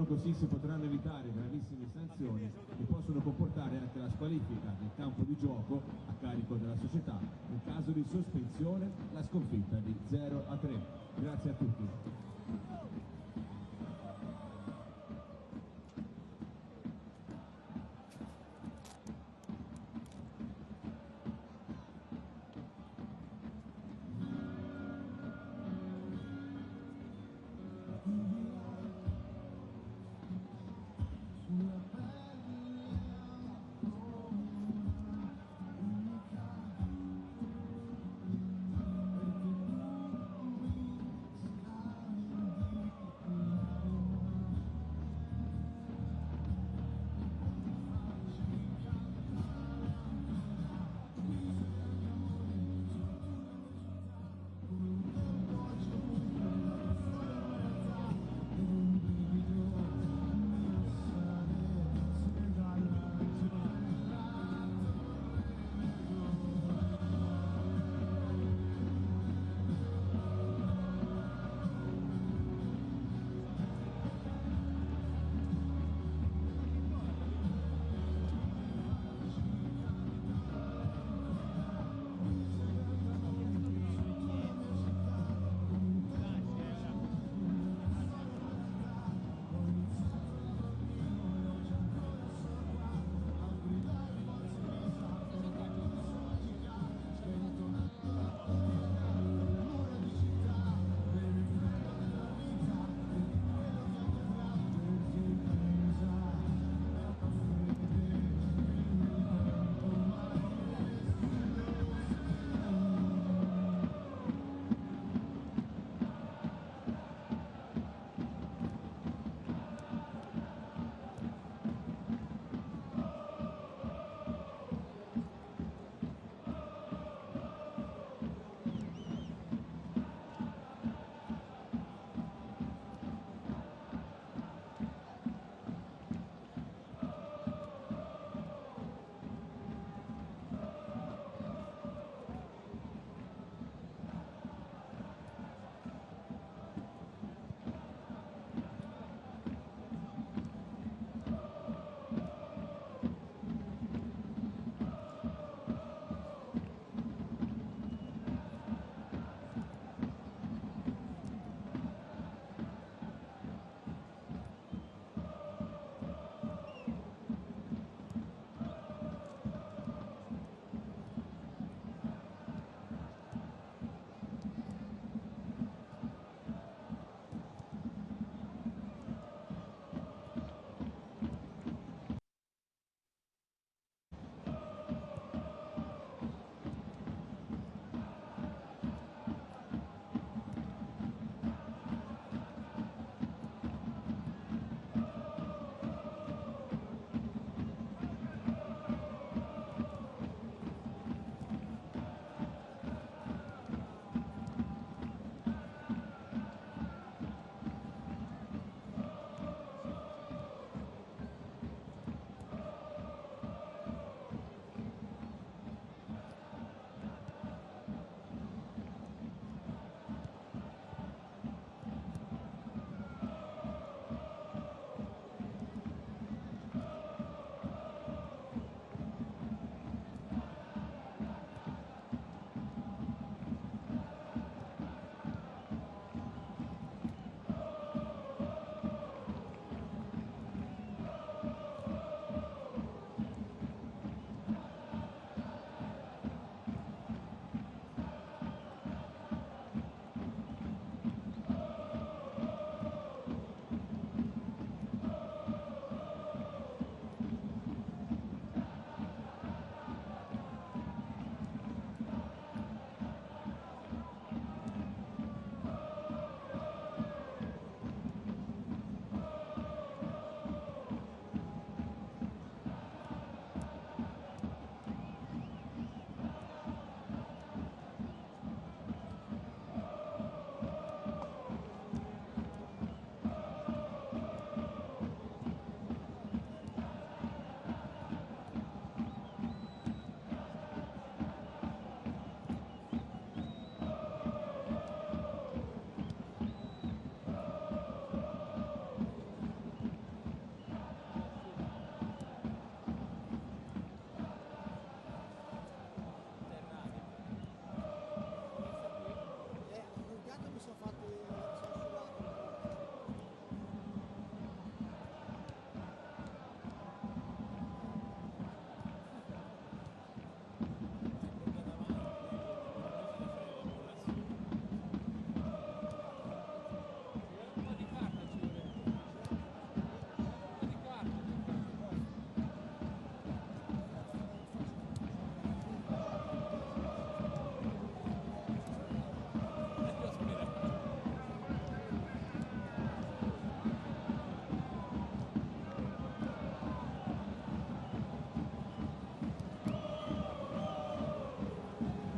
così si potranno evitare gravissime sanzioni che possono comportare anche la squalifica del campo di gioco a carico della società, in caso di sospensione la sconfitta di 0-3. Grazie a tutti.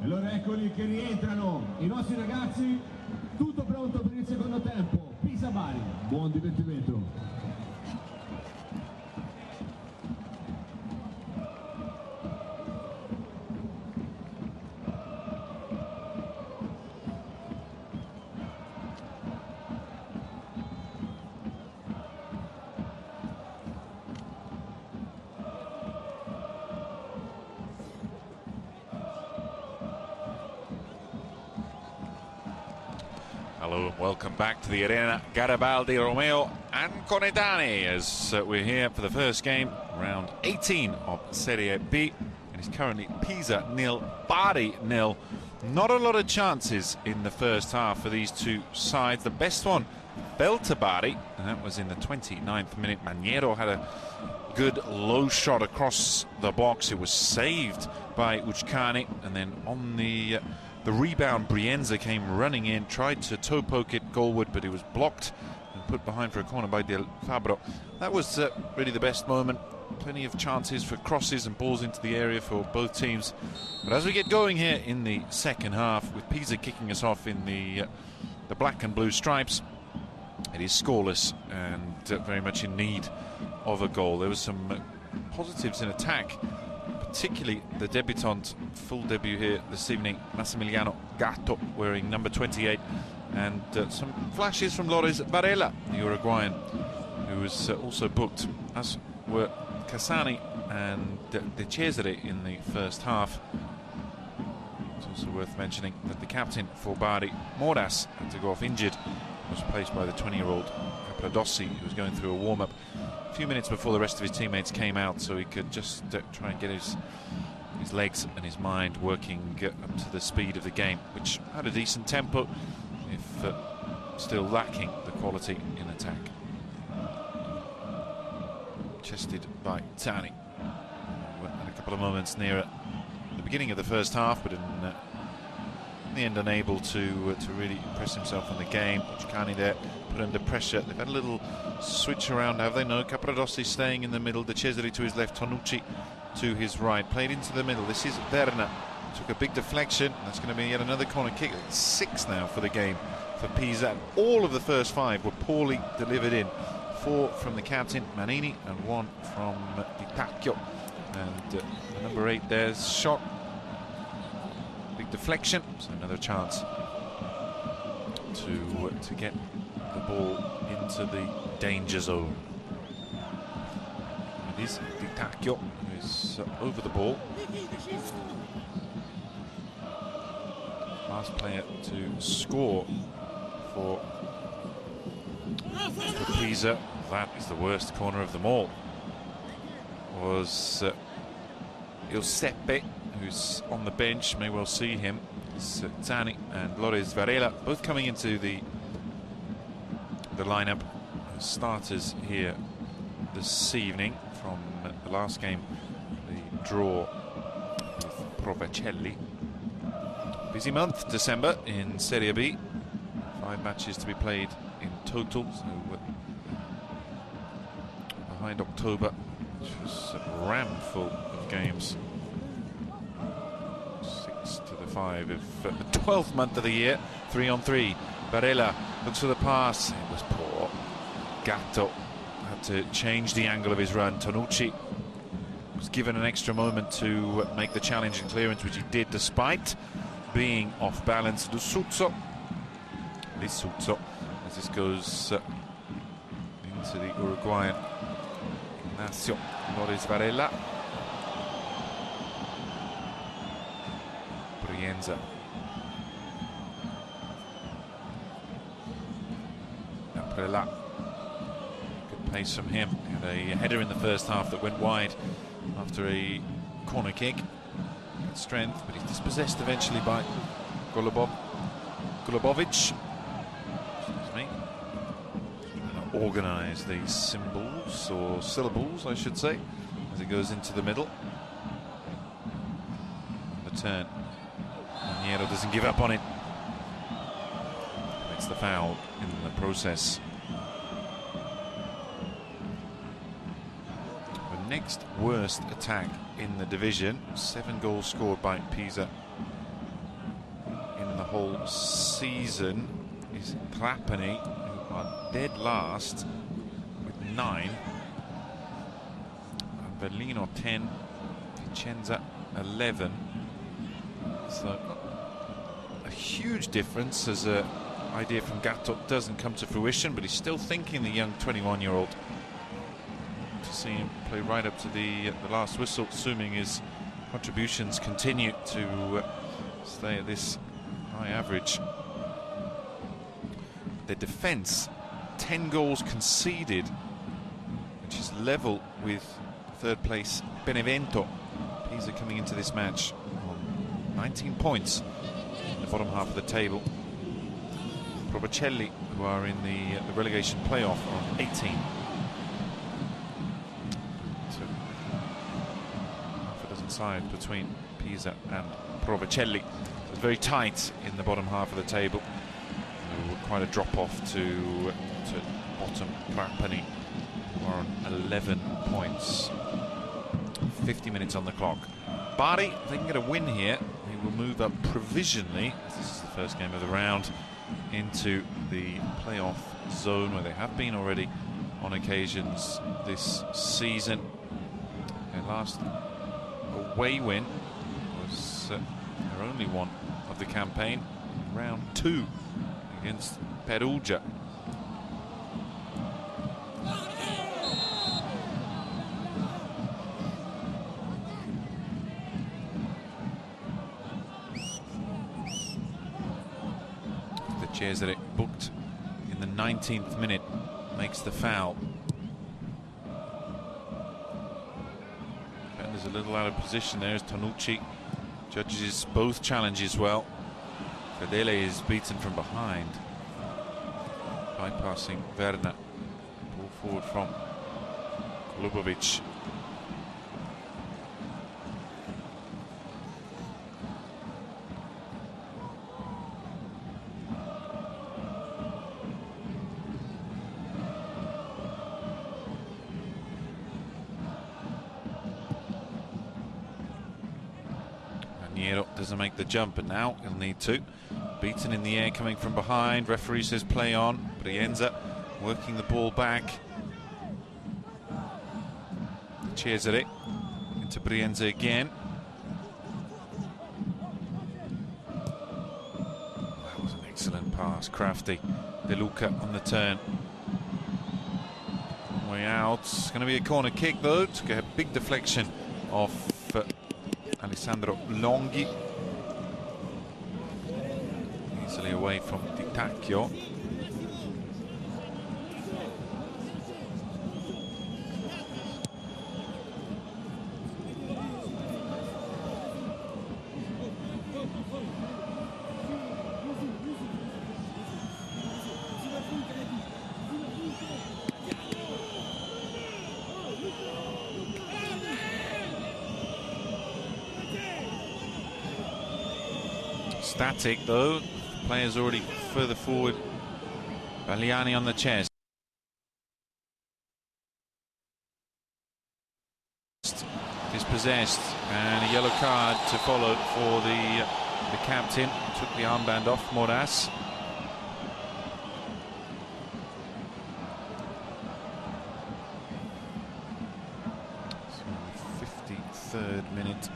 Allora eccoli che rientrano i nostri ragazzi, tutto pronto per il secondo tempo. Pisa Bari, buon divertimento. Hello and welcome back to the Arena Garibaldi Romeo Anconetani as we're here for the first game, round 18 of Serie B. It is currently Pisa 0, Bari 0. Not a lot of chances in the first half for these two sides. The best one fell to Bari, and that was in the 29th minute. Maniero had a good low shot across the box. It was saved by Uchcani, and then on the rebound, Brienza came running in, tried to toe poke it goalward, but it was blocked and put behind for a corner by Del Fabro. That was really the best moment. Plenty of chances for crosses and balls into the area for both teams. But as we get going here in the second half, with Pisa kicking us off in the black and blue stripes, it is scoreless and very much in need of a goal. There was some positives in attack, particularly the debutant, full debut here this evening, Massimiliano Gatto, wearing number 28, and some flashes from Loris Varela, the Uruguayan, who was also booked, as were Cassani and De Cesare in the first half. It's also worth mentioning that the captain for Bari, Moras, had to go off injured, was replaced by the 20-year-old Capradossi, who was going through a warm-up a few minutes before the rest of his teammates came out, so he could just try and get his legs and his mind working up to the speed of the game, which had a decent tempo, if still lacking the quality in attack. Chested by Tani. Had a couple of moments near the beginning of the first half, but in the end unable to really impress himself on the game. Uchcani there put under pressure. They've had a little switch around, have they? No, Capradossi staying in the middle, De Cesare to his left, Tonucci to his right, played into the middle. This is Verna, took a big deflection. That's going to be yet another corner kick. It's 6 now for the game for Pisa. All of the first 5 were poorly delivered in. 4 from the captain, Manini, and 1 from Di Tacchio. And the number 8 there's shot. Big deflection, so another chance to get the ball into the danger zone. It is Di Tacchio who is over the ball. Last player to score for Pisa, that is the worst corner of them all, was Giuseppe, who's on the bench. May well see him. It's Zani and Loris Varela both coming into the lineup as starters here this evening from the last game, the draw with Provacelli. Busy month, December, in Serie B. 5 matches to be played in total, so behind October, which was rammed full of games. 6 to the 5 of the 12th month of the year. 3-on-3. Varela looks for the pass. It was poor. Gatto had to change the angle of his run. Tonucci was given an extra moment to make the challenge and clearance, which he did despite being off balance. Lisuzzo, as this goes into the Uruguayan Ignacio Loris Varela. Brienza. Varela. Good pace from him. He had a header in the first half that went wide after a corner kick. Good strength, but he's dispossessed eventually by Golubovic. Organise these symbols, or syllables I should say, as it goes into the middle. The turn. Maniero doesn't give up on it. Makes the foul in the process. The next worst attack in the division. 7 goals scored by Pisa whole season is Trapani, who are dead last with 9. Berlino 10, Vicenza 11. So a huge difference as an idea from Gatto doesn't come to fruition, but he's still thinking, the young 21-year-old. To see him play right up to the last whistle, assuming his contributions continue to stay at this high average. Their defence, 10 goals conceded, which is level with third place Benevento. Pisa coming into this match on 19 points in the bottom half of the table. Provercelli, who are in the relegation playoff, on 18. So half a dozen sides between Pisa and Provercelli. So it's very tight in the bottom half of the table. So quite a drop off to bottom Trapani, who are on 11 points. 50 minutes on the clock. Bari, if they can get a win here, they will move up provisionally, as this is the first game of the round, into the playoff zone, where they have been already on occasions this season. Their last away win was their only one of the campaign, round 2 against Perugia. Cesare, booked in the 19th minute, makes the foul. Defender's a little out of position there as Tonucci judges both challenges well. Fedele is beaten from behind, bypassing Verna. Ball forward from Kolubovic. Doesn't make the jump, but now he'll need to. Beaten in the air, coming from behind. Referee says play on. Brienza working the ball back. Cesare into Brienza again. That was an excellent pass. Crafty. De Luca on the turn. Way out. It's going to be a corner kick though. To get a big deflection off Alessandro Longhi. Easily away from Di Tacchio. Static though, players already further forward. Bagliani on the chest. Dispossessed, and a yellow card to follow for the captain. Took the armband off Moras. So 53rd minute.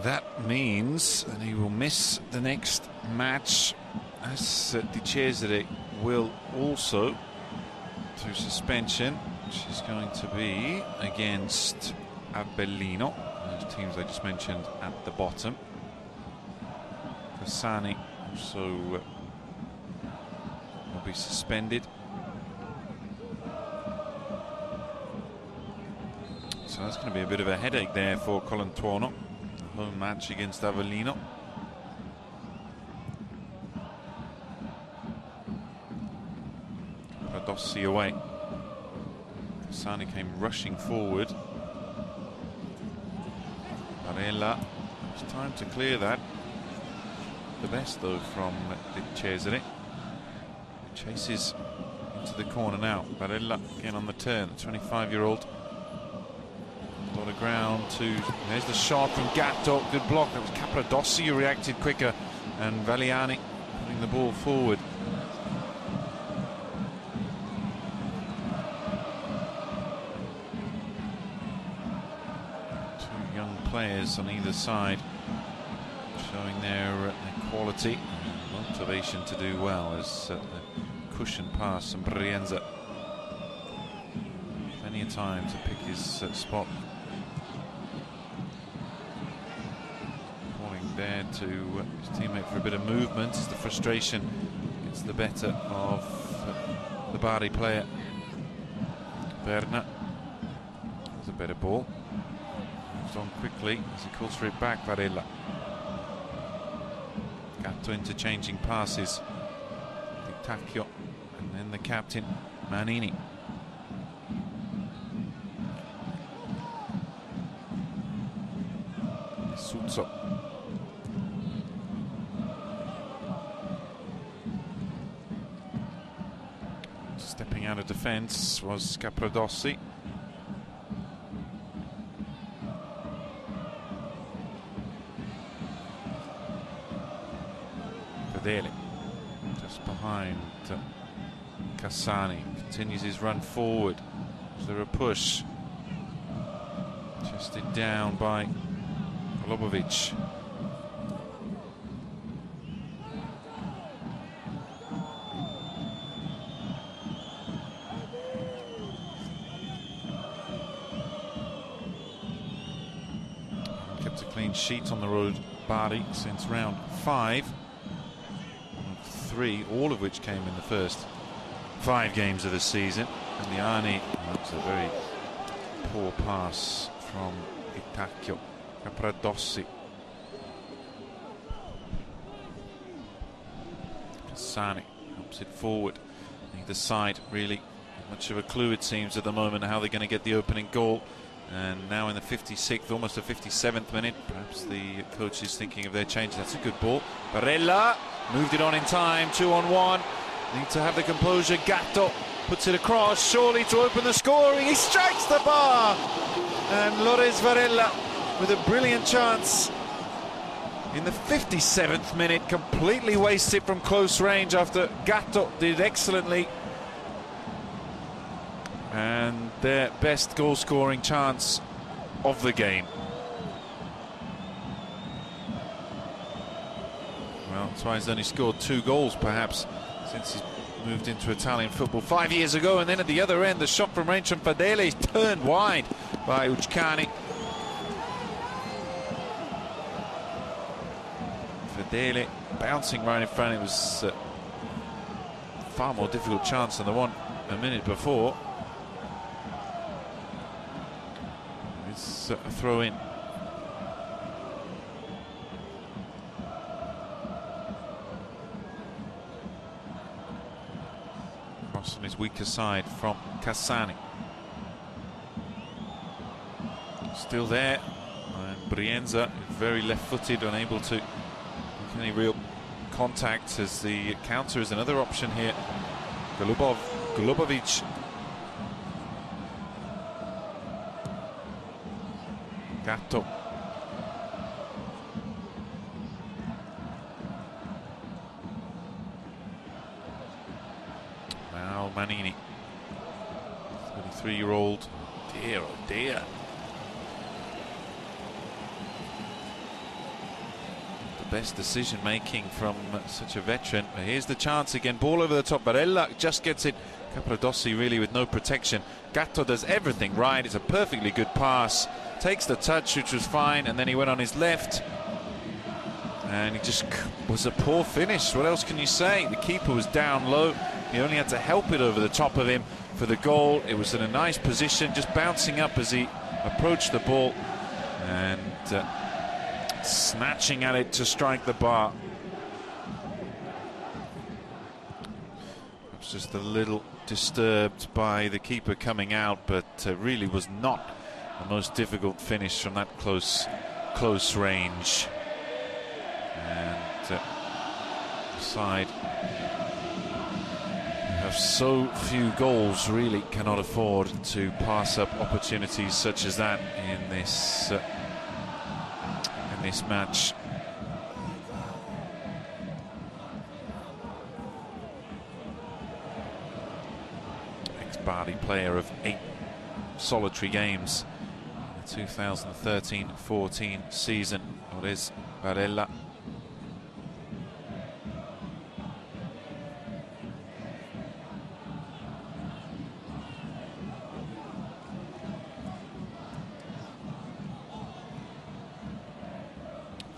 That means that he will miss the next match, as Di Cesare will also, through suspension, which is going to be against Avellino, those teams I just mentioned at the bottom. Cassani also will be suspended. So that's going to be a bit of a headache there for Colantuono. Home match against Avellino. Radossi away. Cassani came rushing forward. Barella. It's time to clear that. The best though from Di Cesare. Chases into the corner now. Barella again on the turn. The 25-year-old. A lot the ground to, there's the shot from Gatto, good block. That was Capradossi who reacted quicker, and Valiani putting the ball forward. Two young players on either side showing their quality and motivation to do well, as the cushion pass from Brienza. Plenty of time to pick his spot. Calling there to his teammate for a bit of movement as the frustration gets the better of the Bari player. Berna has a better ball. Moves on quickly as he calls for it back, Varela. Gatto interchanging passes. Tacchio, and then the captain, Manini. Suzzo. Stepping out of defence was Capradossi. Fedele just behind Cassani. Continues his run forward. Is there a push? Chested down by Lobovic. Kept a clean sheet on the road, Bari, since round 5. 3, all of which came in the first 5 games of the season. And the Arni, that's a very poor pass from Itacchio. Capradossi. Cassani helps it forward. Either side, really not much of a clue, it seems, at the moment, how they're going to get the opening goal. And now in the 56th, almost the 57th minute, perhaps the coach is thinking of their change. That's a good ball. Barella moved it on in time, 2-on-1. Need to have the composure. Gatto puts it across, surely to open the scoring. He strikes the bar, and Lorenz Varela with a brilliant chance in the 57th minute, completely wasted from close range after Gatto did excellently. And their best goal-scoring chance of the game. Well, that's why he's only scored 2 goals, perhaps, since he's moved into Italian football 5 years ago. And then at the other end, the shot from range from Fedele is turned wide by Ucciani. Fedele bouncing right in front. It was a far more difficult chance than the one a minute before. It's a throw in. Cross on his weaker side from Cassani. Still there, and Brienza is very left-footed, unable to make any real contact, as the counter is another option here. Golubovic. Gatto. Now Manini, 33-year-old. Dear, oh dear. The best decision making from such a veteran. But here's the chance again. Ball over the top. Barella just gets it. Capradossi really with no protection. Gatto does everything right. It's a perfectly good pass. Takes the touch, which was fine, and then he went on his left. And he just was a poor finish. What else can you say? The keeper was down low. He only had to help it over the top of him for the goal. It was in a nice position, just bouncing up as he approached the ball and snatching at it to strike the bar. It was just a little disturbed by the keeper coming out, but really was not the most difficult finish from that close range. And side have so few goals, really cannot afford to pass up opportunities such as that in this match. Ex-Bari player of 8 solitary games in the 2013-14 season. Ores Varela.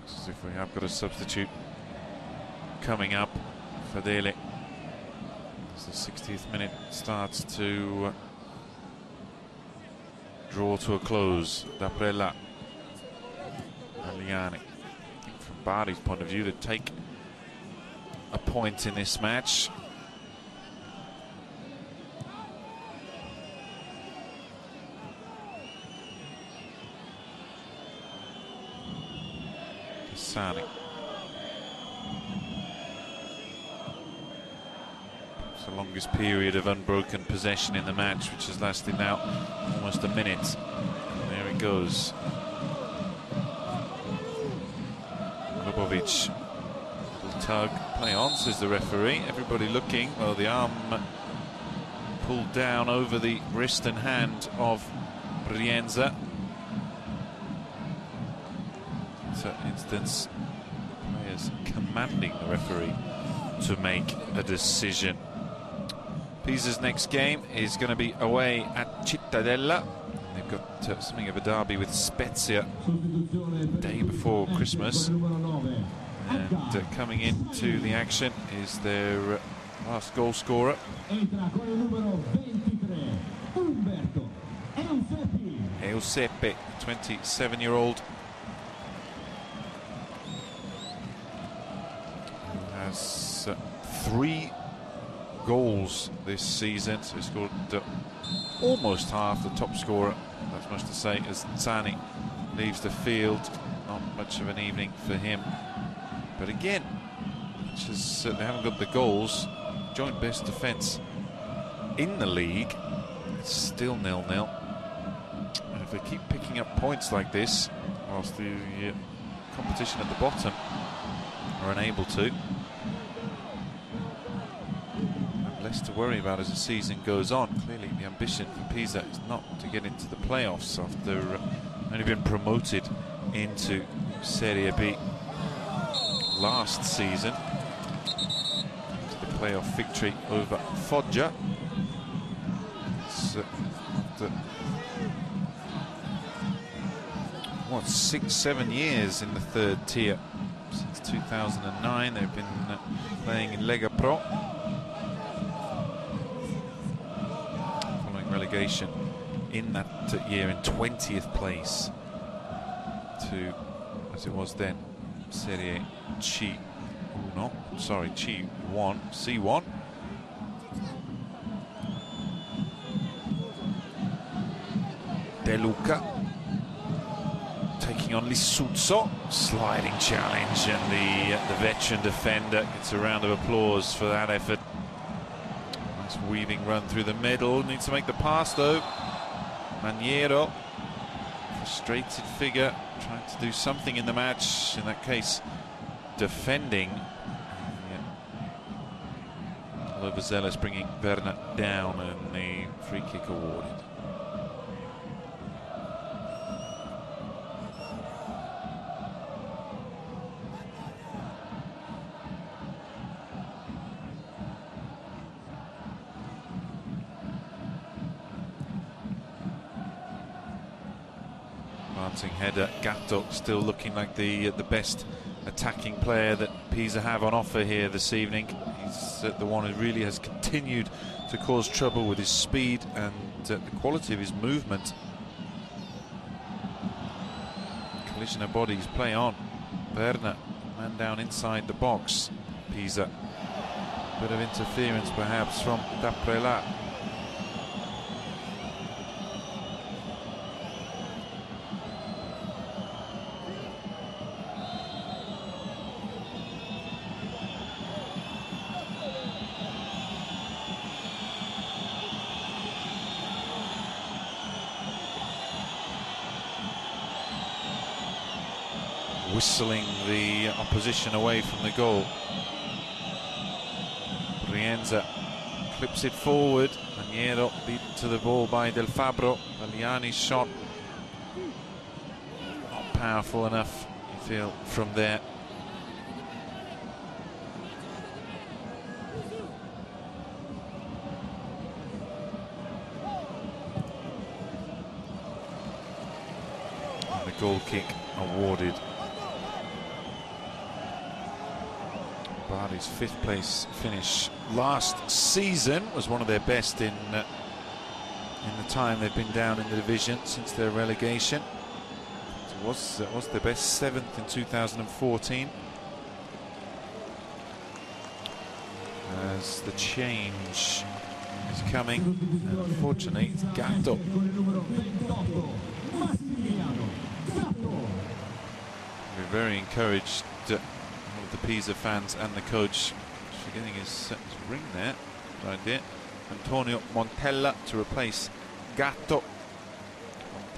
As if we have got a substitute coming up. Fadele, as the 60th minute starts to draw to a close. D'Aprella, Aliani. From Bari's point of view, to take a point in this match. Cassani. It's the longest period of unbroken possession in the match, which has lasted now almost a minute. There it goes. Lubovic, little tug, play on, says the referee. Everybody looking. Well, the arm pulled down over the wrist and hand of Brienza. Instance, players commanding the referee to make a decision. Pisa's next game is going to be away at Cittadella. They've got something of a derby with Spezia the day before Christmas. And coming into the action is their last goal scorer, Eusepe, 27-year-old. Has 3 goals this season, so he scored almost half, the top scorer. That's much to say as Zani leaves the field. Not much of an evening for him, but again, just they haven't got the goals. Joint best defence in the league. It's still 0-0. And if they keep picking up points like this, whilst the competition at the bottom are unable to, to worry about as the season goes on. Clearly the ambition for Pisa is not to get into the playoffs after only been promoted into Serie B last season. The playoff victory over Foggia. What, 6-7 years in the 3rd tier. Since 2009 they've been playing in Lega Pro. Relegation in that year in 20th place to, as it was then, Serie C. Oh, no, sorry, C1. C1. De Luca taking on Lissuzzo. Sliding challenge, and the veteran defender gets a round of applause for that effort. Weaving run through the middle, needs to make the pass though. Maniero, frustrated figure, trying to do something in the match, in that case defending. Overzealous bringing Berna down, and the free kick awarded. Header. Gatto still looking like the best attacking player that Pisa have on offer here this evening. He's the one who really has continued to cause trouble with his speed and the quality of his movement. Collision of bodies, play on. Berna, man down inside the box. Pisa, bit of interference perhaps from D'Aprella. whistling the opposition away from the goal. Brienza clips it forward. Maniero beaten to the ball by Del Fabbro. Valiani's shot not powerful enough, you feel, from there. And the goal kick awarded. Bari's 5th place finish last season was one of their best in the time they've been down in the division since their relegation. It was their best 7th in 2014. As the change is coming, and unfortunately it's Gatto. We're very encouraged. The Pisa fans and the coach getting his ring there. Good idea. Antonio Montella to replace Gatto.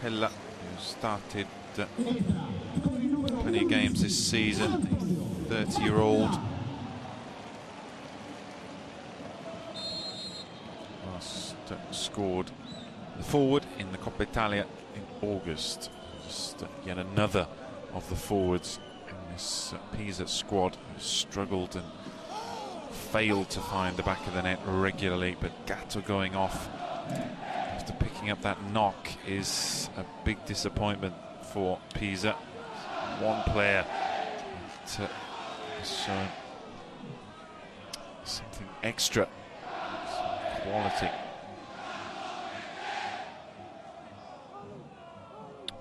Montella, who started plenty of games this season, 30-year-old. Last scored the forward in the Coppa Italia in August. Just yet another of the forwards in this Pisa squad who struggled and failed to find the back of the net regularly, but Gatto going off after picking up that knock is a big disappointment for Pisa. One player that has shown something extra, some quality.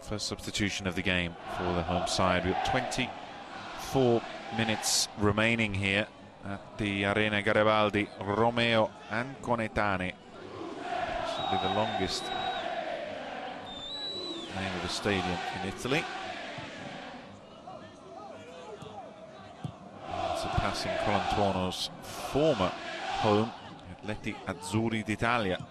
First substitution of the game for the home side. We've got 24 minutes remaining here at the Arena Garibaldi. Romeo and Conetane, possibly the longest name of a stadium in Italy. Surpassing Colantuono's former home, Atleti Azzurri d'Italia.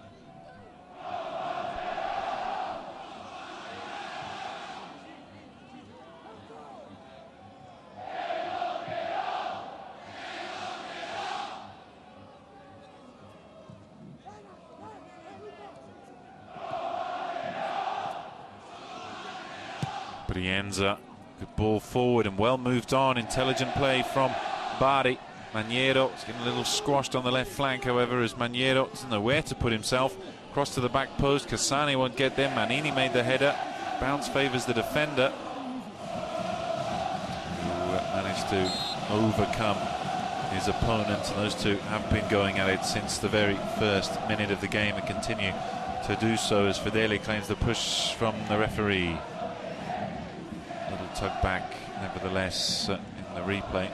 Brienza, good ball forward and well moved on. Intelligent play from Bari. Maniero is getting a little squashed on the left flank, however, as Maniero doesn't know where to put himself. Cross to the back post. Cassani won't get there. Manini made the header. Bounce favours the defender, who managed to overcome his opponent. And those two have been going at it since the very first minute of the game and continue to do so as Fedele claims the push from the referee. Tug back, nevertheless, in the replay.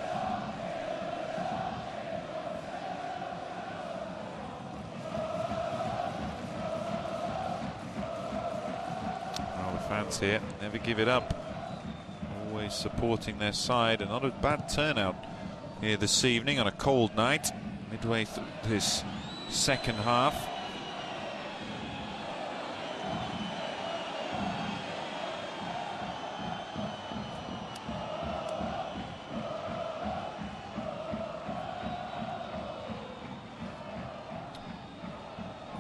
Well, the fans here never give it up, always supporting their side, and not a bad turnout here this evening on a cold night, midway through this second half.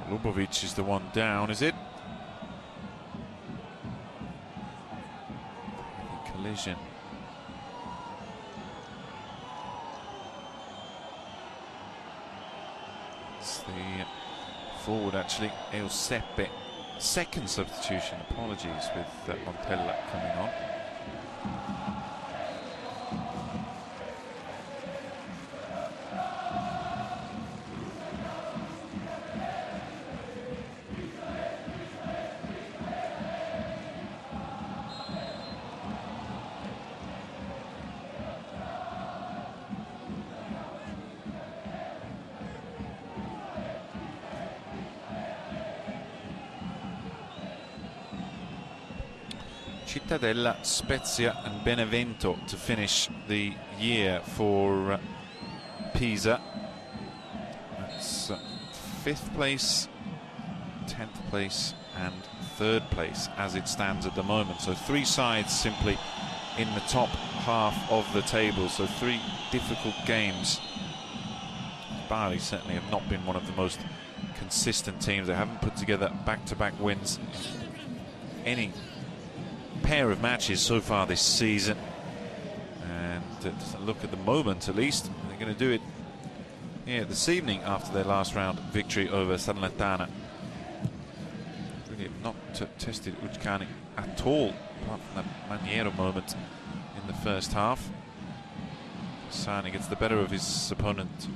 Lubovic is the one down, is it? Collision. It's the forward, actually, Eusebio. Second substitution, apologies, with Montella coming on. Cittadella, Spezia and Benevento to finish the year for Pisa. That's 5th place, 10th place and 3rd place as it stands at the moment. So 3 sides simply in the top half of the table, so 3 difficult games. Bari certainly have not been one of the most consistent teams. They haven't put together back-to-back wins in any pair of matches so far this season. And it doesn't look, at the moment at least, they're going to do it here this evening after their last round victory over Salernitana. Really have not tested Ucani at all, apart from that Maniero moment in the first half. Sani gets the better of his opponent.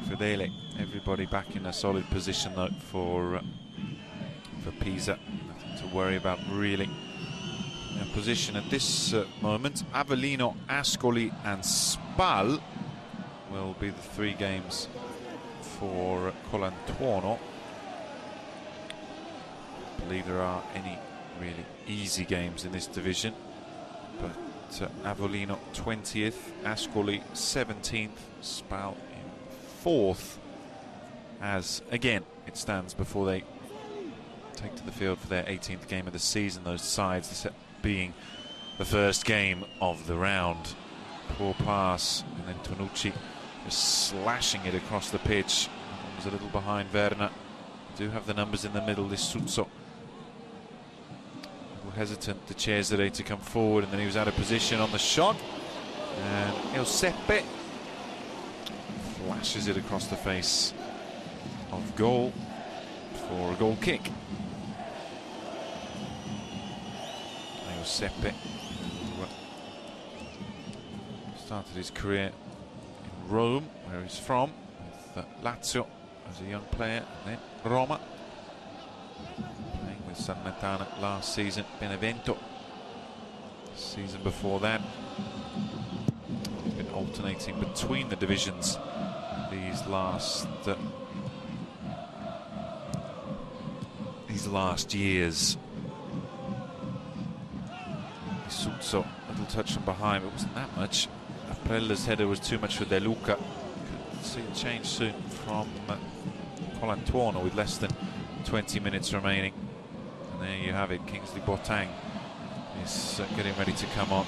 Fedele, everybody back in a solid position though for Pisa. Nothing to worry about really. Their position at this moment, Avellino, Ascoli and Spal will be the 3 games for Colantuono. I believe there are any really easy games in this division, but Avellino 20th, Ascoli 17th, Spal in 4th, as again it stands before they take to the field for their 18th game of the season. Those sides, this being the first game of the round. Poor pass, and then Tonucci just slashing it across the pitch. Was a little behind Verna. Do have the numbers in the middle. This Suzzo, a little hesitant, De Cesare to come forward, and then he was out of position on the shot. And Giuseppe flashes it across the face of goal for a goal kick. Giuseppe, who started his career in Rome, where he's from, with Lazio as a young player, and then Roma, playing with Salernitana last season, Benevento the season before that. He's been alternating between the divisions these last years. Suzzo, a little touch from behind, but it wasn't that much. Prella's header was too much for De Luca. Could see a change soon from Colantuono with less than 20 minutes remaining. And there you have it. Kingsley Boateng is getting ready to come on.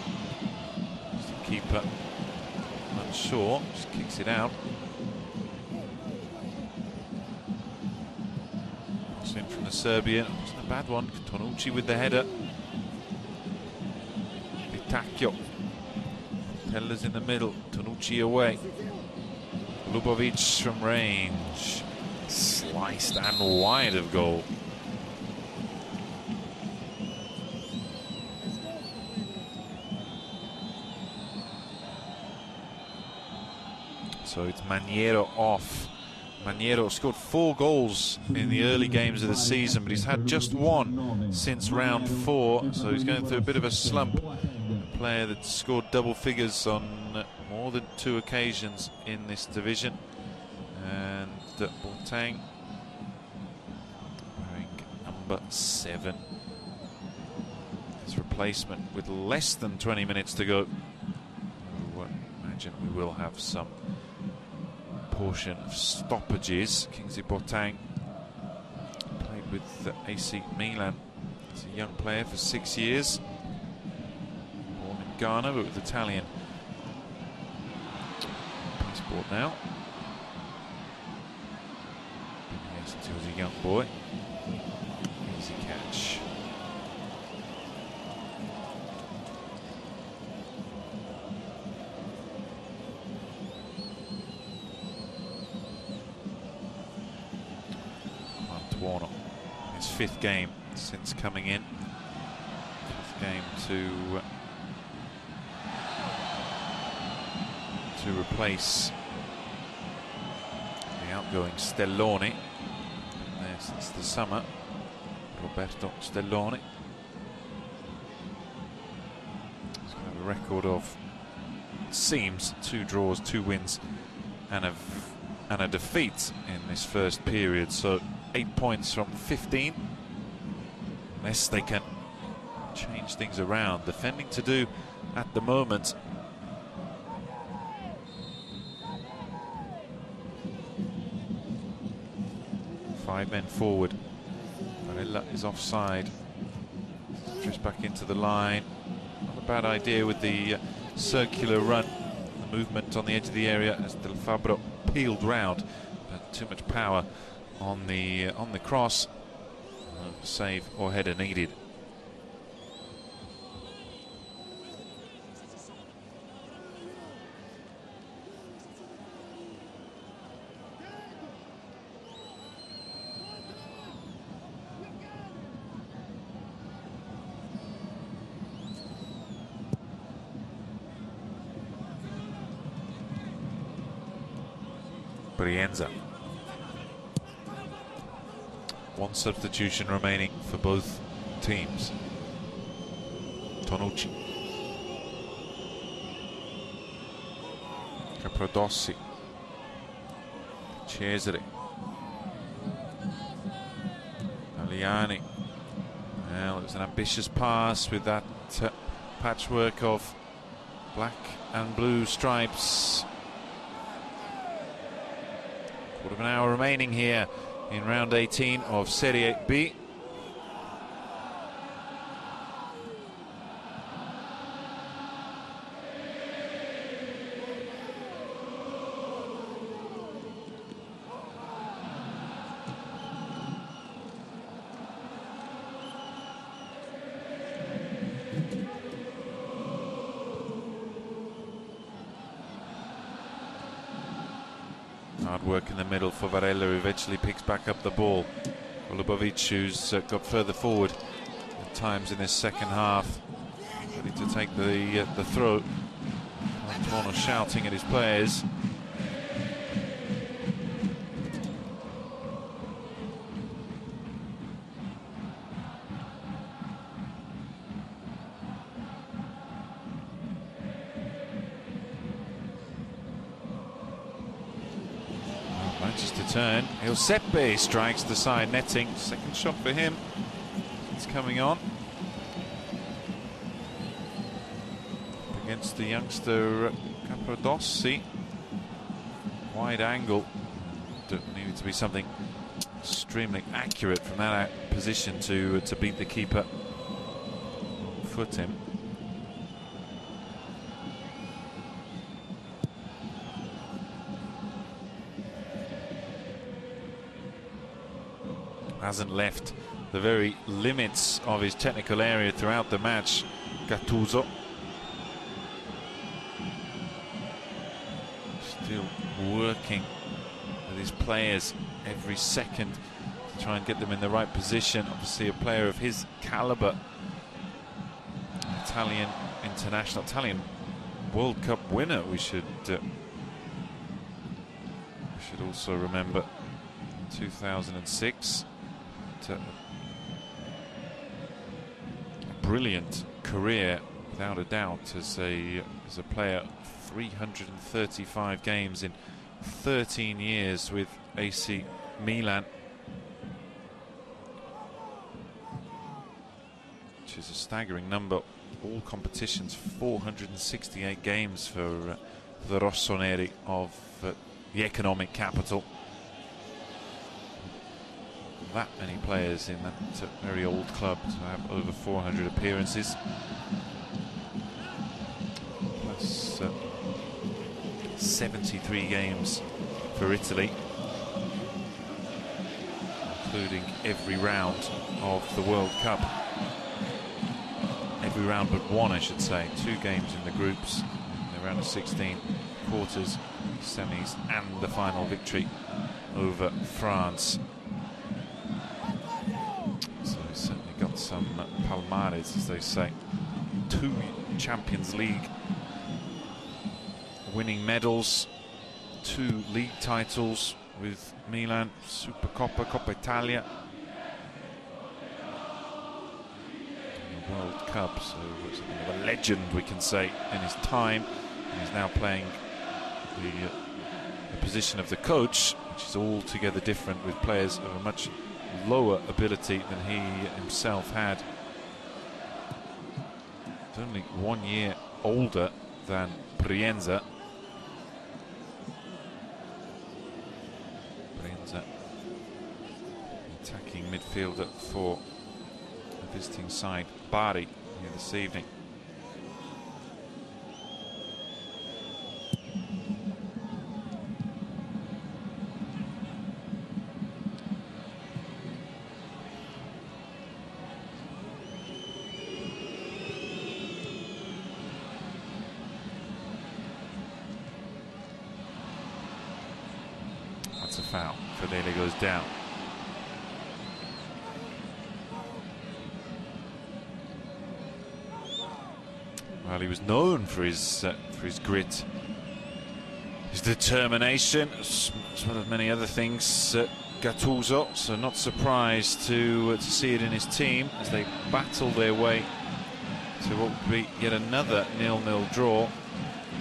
Just the keeper unsure, just kicks it out. Cross in from the Serbian. It wasn't a bad one. Tonucci with the header. Tacchio, Teller's in the middle, Tonucci away, Lubovic from range, sliced and wide of goal. So it's Maniero off. Maniero scored 4 goals in the early games of the season, but he's had just 1 since round 4, so he's going through a bit of a slump. Player that scored double figures on more than 2 occasions in this division. And Boateng wearing number 7. His replacement with less than 20 minutes to go. I imagine we will have some portion of stoppages. Kingsley Boateng played with AC Milan as a young player for 6 years. Ghana, but with Italian passport now. Been here since he was a young boy. Easy catch. Colantuono, his 5th game since coming in. 5th game to replace the outgoing Stelloni. Been there since the summer, Roberto Stelloni. He's going to have a record of, it seems, 2 draws, 2 wins and a defeat in this first period, so 8 points from 15, unless they can change things around. Defending to do at the moment. 5 men forward. Barella is offside. Just back into the line. Not a bad idea with the circular run. The movement on the edge of the area as Del Fabro peeled round. But too much power on the cross. Save or header needed. Brienza. One substitution remaining for both teams. Tonucci. Caprodossi. Cesare. Aliani. Well, it was an ambitious pass with that patchwork of black and blue stripes. Quarter of an hour remaining here in round 18 of Serie B. Hard work in the middle for Varela, who eventually picks back up the ball. Golubovic, who's got further forward at times in this second half, ready to take the throw. Antonio shouting at his players. Manchester turn. Giuseppe strikes the side netting. Second shot for him. It's coming on against the youngster Caprodossi. Wide angle. Needed to be something extremely accurate from that position to beat the keeper. Foot him. Hasn't left the very limits of his technical area throughout the match. Gattuso still working with his players every second to try and get them in the right position. Obviously a player of his caliber, Italian international, Italian World Cup winner, we should also remember, in 2006. A brilliant career, without a doubt, as a player. 335 games in 13 years with AC Milan, which is a staggering number. All competitions, 468 games for the Rossoneri of the economic capital. That many players in that very old club to have over 400 appearances, plus 73 games for Italy, including every round of the World Cup. Every round but one, I should say. 2 games in the groups, in the round of 16, quarters, semis, and the final victory over France. Certainly got some palmares, as they say. 2 Champions League winning medals, 2 league titles with Milan, Supercoppa, Coppa Italia, and the World Cup. So it's something of a legend, we can say, in his time. And he's now playing the position of the coach, which is altogether different, with players of a much lower ability than he himself had. He's only 1 year older than Brienza. Brienza attacking midfielder for the visiting side Bari here this evening. That's a foul. Fedele goes down. Well, he was known for his grit, his determination, as well as many other things. Gattuso, so not surprised to see it in his team as they battle their way to what would be yet another 0-0 draw,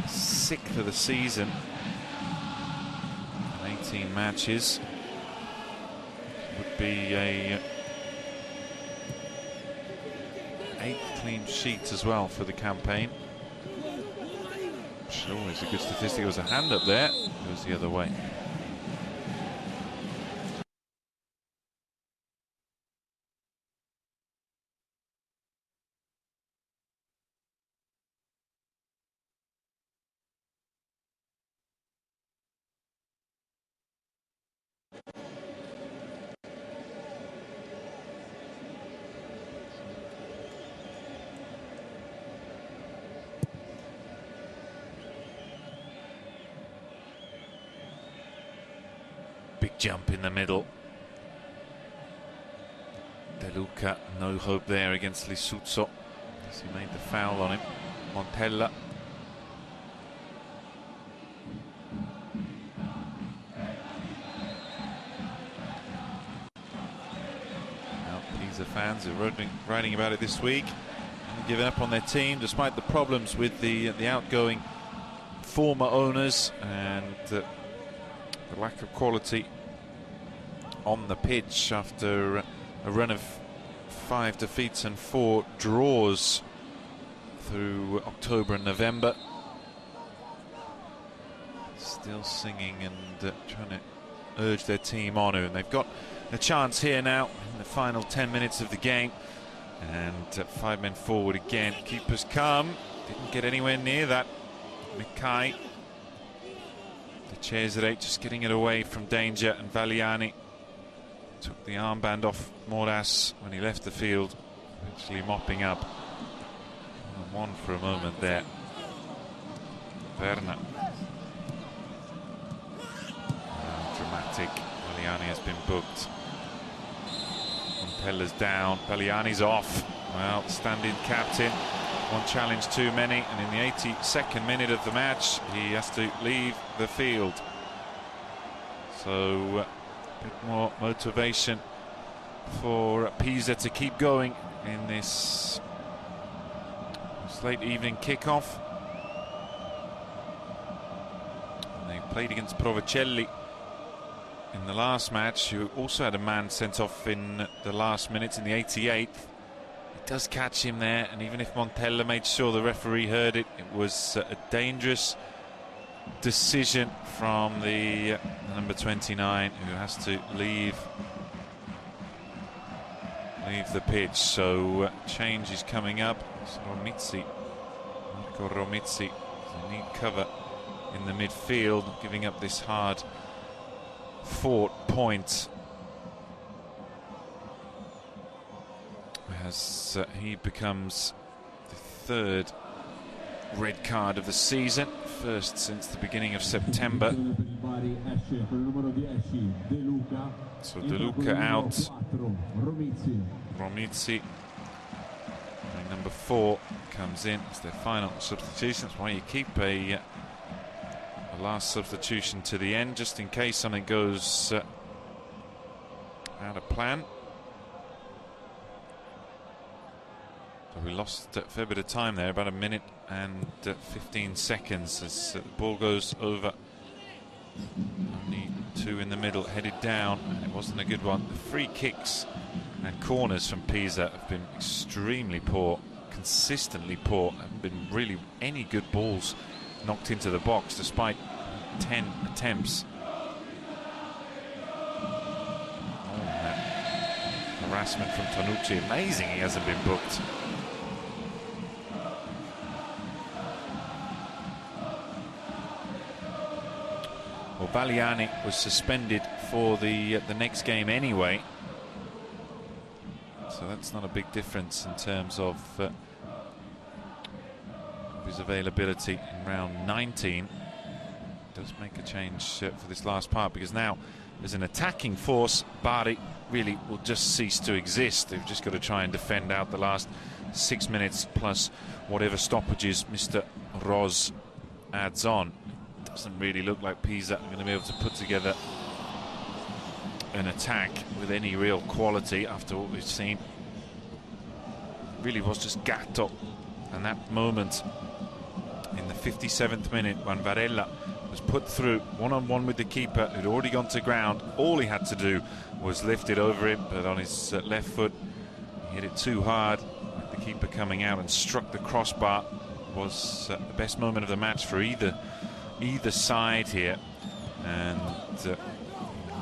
6th of the season. 18 matches would be a 8th clean sheet as well for the campaign. Sure, it's a good statistic. There was a hand up there. It goes the other way. Big jump in the middle. De Luca, no hope there against Lisuzzo as he made the foul on him. Montella. Now, Pisa fans are writing about it this week. Giving up on their team despite the problems with the outgoing former owners and the lack of quality on the pitch after a run of 5 defeats and 4 draws through October and November. Still singing and trying to urge their team on, and they've got a chance here now in the final 10 minutes of the game. And 5 men forward again. Keepers come, didn't get anywhere near that. Mikai. Cesare just getting it away from danger, and Valiani took the armband off Moras when he left the field, eventually mopping up. 1 for a moment there. Verna. Dramatic. Valiani has been booked. Montella's down. Valiani's off. Well, stand-in captain. 1 challenge too many, and in the 82nd minute of the match he has to leave the field. So a bit more motivation for Pisa to keep going in this late evening kickoff. And they played against Provercelli in the last match, who also had a man sent off in the last minutes in the 88th. Does catch him there, and even if Montella made sure the referee heard it, it was a dangerous decision from the number 29, who has to leave the pitch. So change is coming up. It's Marco Romizzi, a neat cover in the midfield, giving up this hard fought point. As he becomes the 3rd red card of the season, 1st since the beginning of September. So De Luca out. Romizzi, number 4, comes in as their final substitution. That's why you keep a last substitution to the end, just in case something goes out of plan. So we lost a fair bit of time there, about 1 minute and 15 seconds as the ball goes over. Only 2 in the middle, headed down, and it wasn't a good one. The free kicks and corners from Pisa have been extremely poor, consistently poor. Haven't been really any good balls knocked into the box despite 10 attempts. harassment from Tonucci. Amazing he hasn't been booked. Well, Baliani was suspended for the next game anyway, so that's not a big difference in terms of his availability in round 19. Does make a change for this last part, because now there's an attacking force. Bari really will just cease to exist. They've just got to try and defend out the last 6 minutes plus whatever stoppages Mr. Roz adds on. Doesn't really look like Pisa are going to be able to put together an attack with any real quality after what we've seen. It really was just Gatto, and that moment in the 57th minute when Varela was put through one-on-one with the keeper who'd already gone to ground. All he had to do was lift it over him, but on his left foot he hit it too hard with the keeper coming out and struck the crossbar. Was the best moment of the match for either side here, and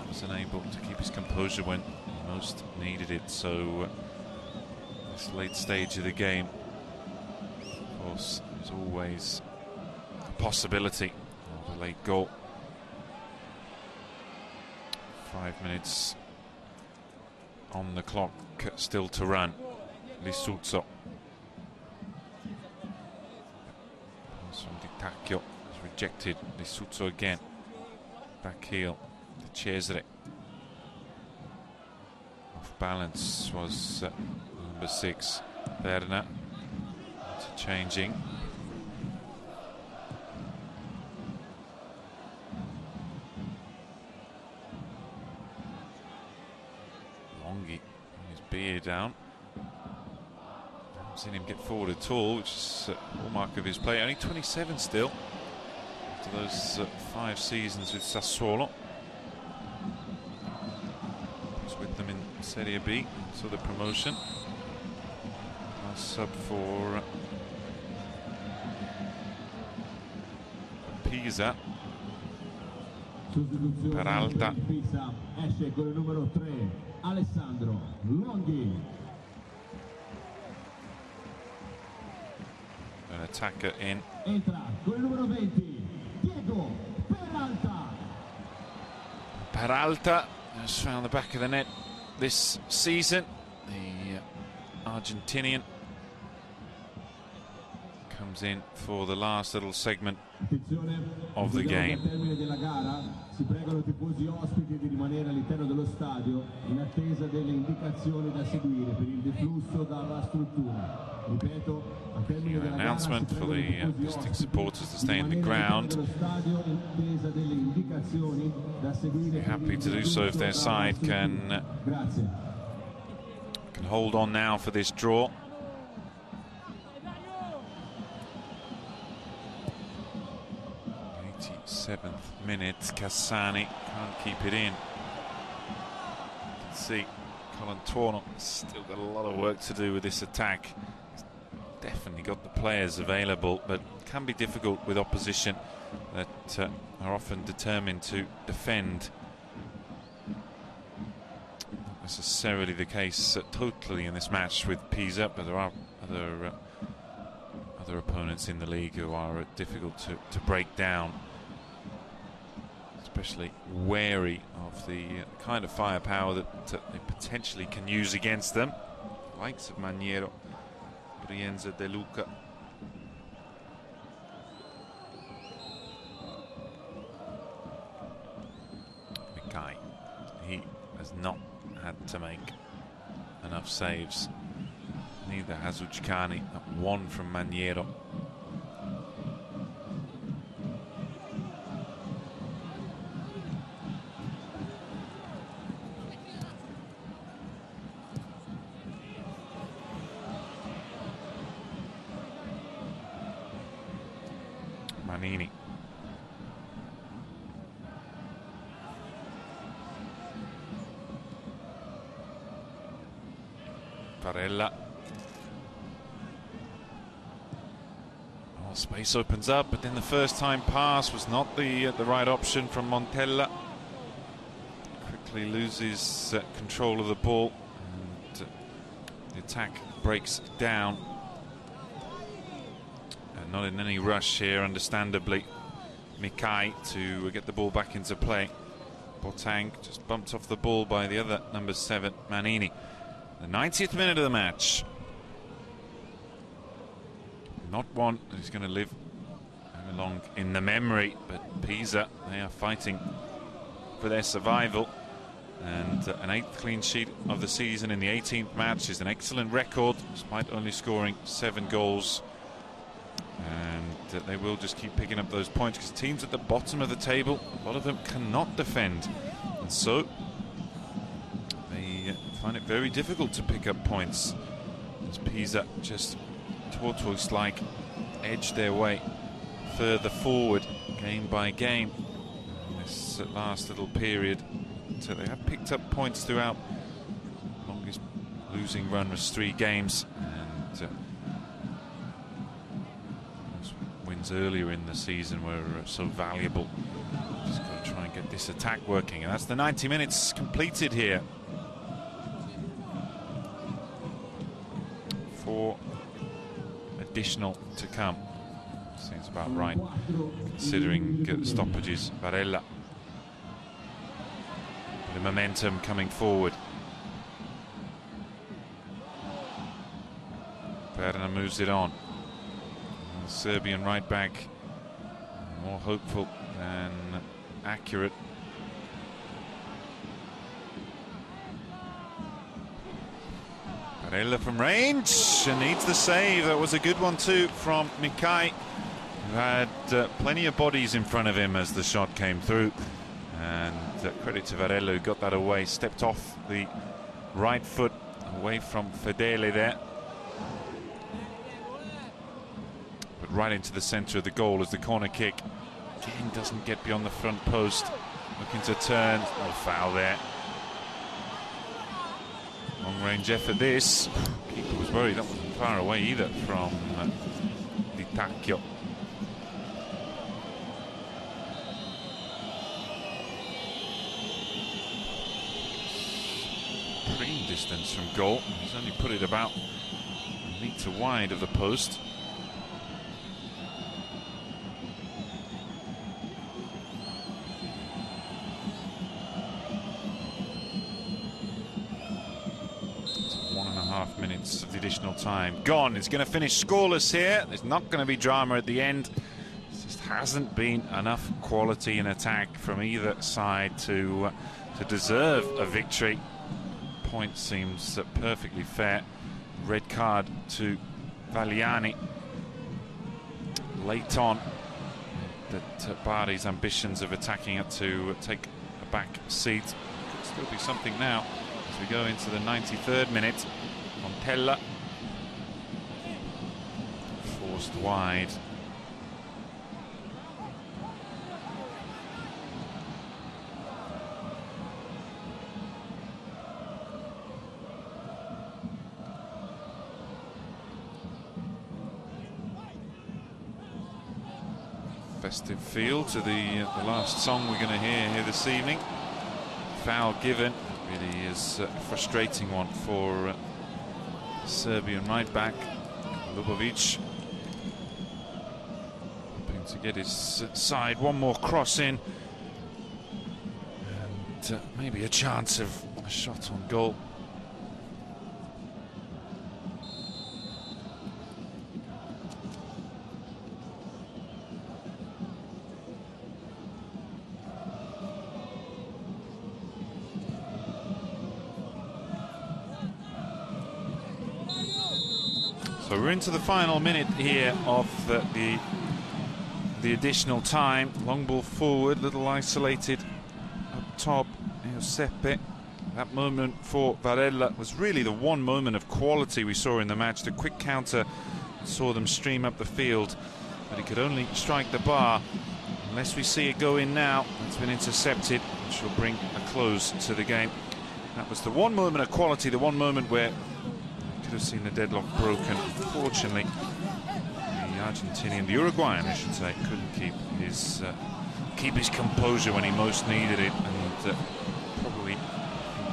was unable to keep his composure when he most needed it. So this late stage of the game, of course, there's always a possibility of a late goal. 5 minutes on the clock still to run. Lisuzzo. Pass from Di Tacchio is rejected. Lisuzzo again. Back heel to Cesare. Off balance was number 6, Berna. It's changing. Longhi, his beard down. Haven't seen him get forward at all, which is a hallmark of his play. Only 27 still, after those 5 seasons with Sassuolo. Was with them in Serie B, so the promotion. Last sub for Pisa. Peralta. Esce con il numero 3 Alessandro Longhi. An attacker in. Entra con il numero 20 Diego Peralta. Peralta has found the back of the net this season. The Argentinian comes in for the last little segment of the game. Si pregano i tifosi ospiti di rimanere all'interno dello stadio in attesa delle indicazioni da seguire per il deflusso dalla struttura. Ripeto, al termine della gara announcement for the visiting supporters to stay in the ground. They're happy to do so if their side can hold on now for this draw. 7th minute, Cassani can't keep it in. You can see Colantuono still got a lot of work to do with this attack. He's definitely got the players available, but it can be difficult with opposition that are often determined to defend. Not necessarily the case totally in this match with Pisa, but there are other opponents in the league who are difficult to break down. Especially wary of the kind of firepower that they potentially can use against them. Likes of Maniero, Rienza, De Luca. Mikai, he has not had to make enough saves. Neither has Ucciani, not one from Maniero. Manini. Barella. Oh, space opens up, but then the first time pass was not the right option from Montella. Quickly loses control of the ball. The attack breaks down. And not in any rush here, understandably. Mikai to get the ball back into play. Boateng just bumped off the ball by the other number 7, Manini. The 90th minute of the match. Not one who's going to live long in the memory, but Pisa, they are fighting for their survival. And an 8th clean sheet of the season in the 18th match is an excellent record, despite only scoring 7 goals. And they will just keep picking up those points, because teams at the bottom of the table, a lot of them cannot defend. And so they find it very difficult to pick up points, as Pisa just tortoise-like edge their way further forward game by game in this last little period. So they have picked up points throughout. Longest losing run was 3 games, and those wins earlier in the season were so valuable. Just got to try and get this attack working, and that's the 90 minutes completed here. 4 additional to come. Seems about right, considering the stoppages. Barella. The momentum coming forward. Berna moves it on. The Serbian right back, more hopeful than accurate. Barella from range and needs the save. That was a good one too from Mikai, who had plenty of bodies in front of him as the shot came through. And credit to Varela, who got that away, stepped off the right foot away from Fedele there. But right into the centre of the goal as the corner kick. Again, doesn't get beyond the front post. Looking to turn, no foul there. Long range effort this. Keeper was worried, that wasn't far away either from Di Tacchio. Distance from goal. He's only put it about a metre wide of the post. It's 1.5 minutes of the additional time gone. It's going to finish scoreless here. There's not going to be drama at the end. There just hasn't been enough quality in attack from either side to deserve a victory. Point seems perfectly fair. Red card to Valiani late on, that Bari's ambitions of attacking it to take a back seat. Could still be something now as we go into the 93rd minute. Montella forced wide. Festive feel to the last song we're going to hear here this evening. Foul given. Really is a frustrating one for Serbian right back Lubovic, hoping to get his side one more cross in and maybe a chance of a shot on goal. So we're into the final minute here of the additional time. Long ball forward, little isolated up top. Giuseppe. That moment for Varela was really the one moment of quality we saw in the match. The quick counter saw them stream up the field, but he could only strike the bar. Unless we see it go in now, it's been intercepted, which will bring a close to the game. That was the one moment of quality, the one moment where could have seen the deadlock broken. Unfortunately, the Argentinian, the Uruguayan, I should say, couldn't keep his composure when he most needed it, and probably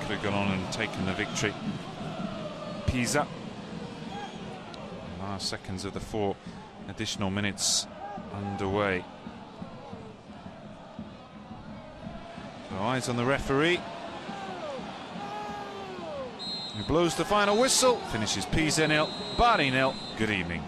could have gone on and taken the victory. Pisa. Last seconds of the 4 additional minutes underway. So eyes on the referee. He blows the final whistle, finishes Pisa 0, Bari 0. Good evening.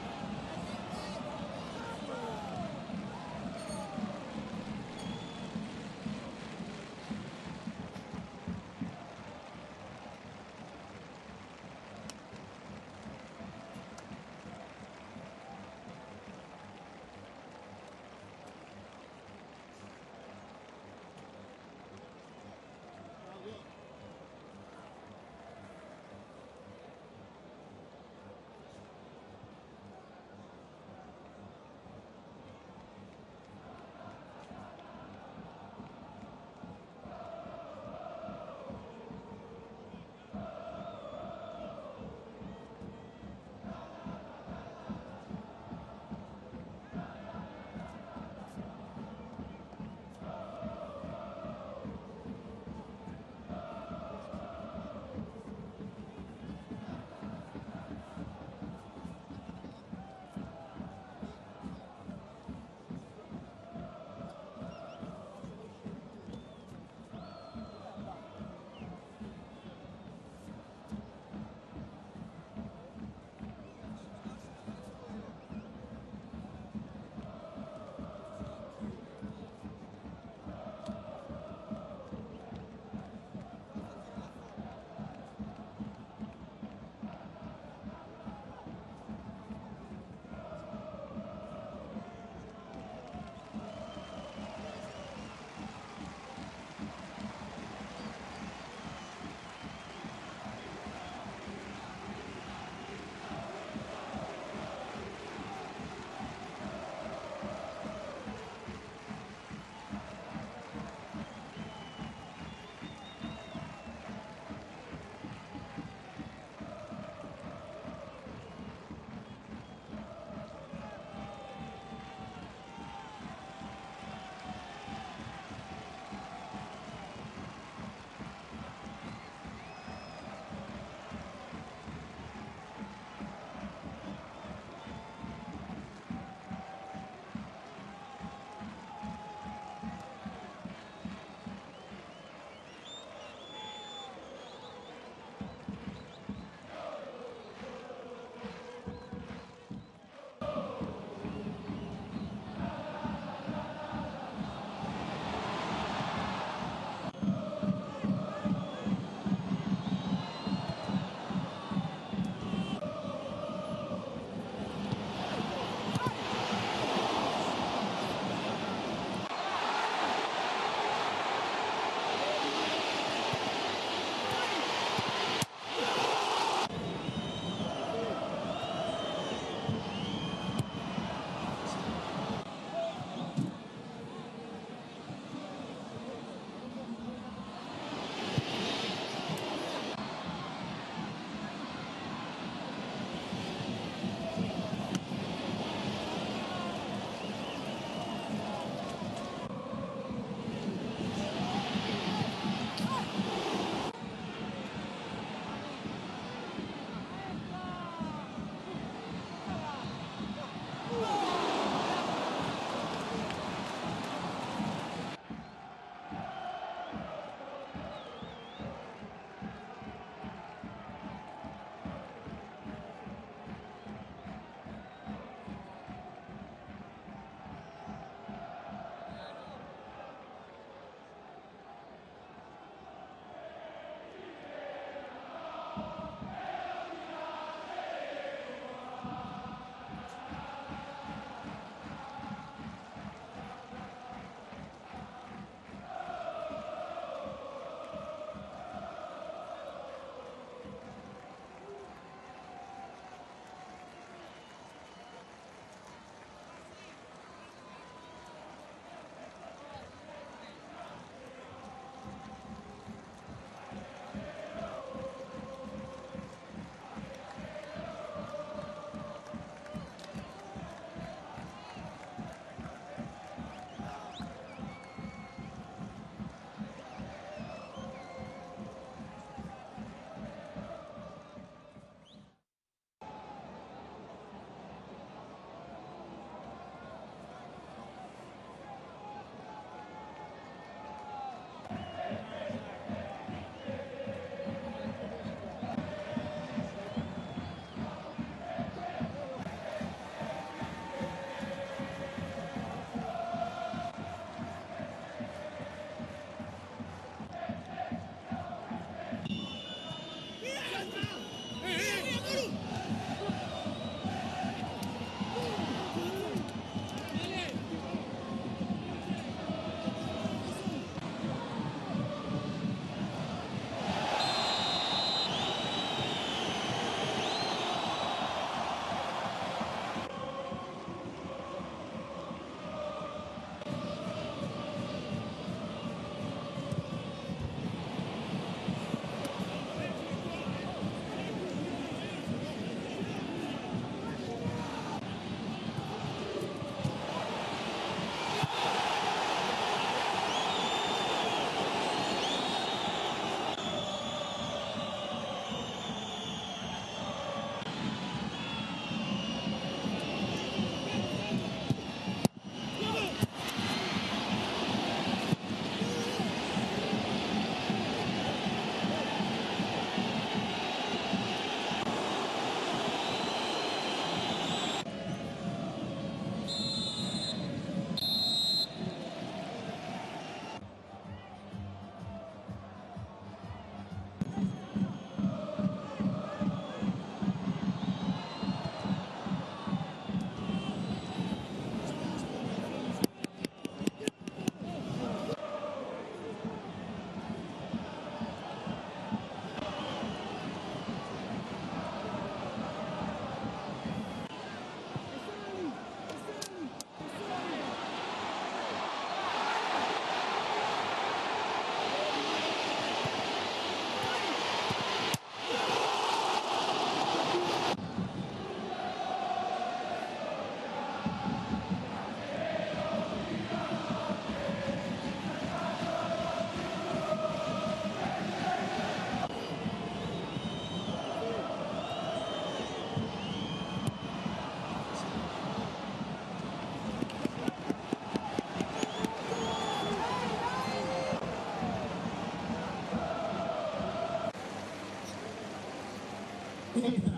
e tra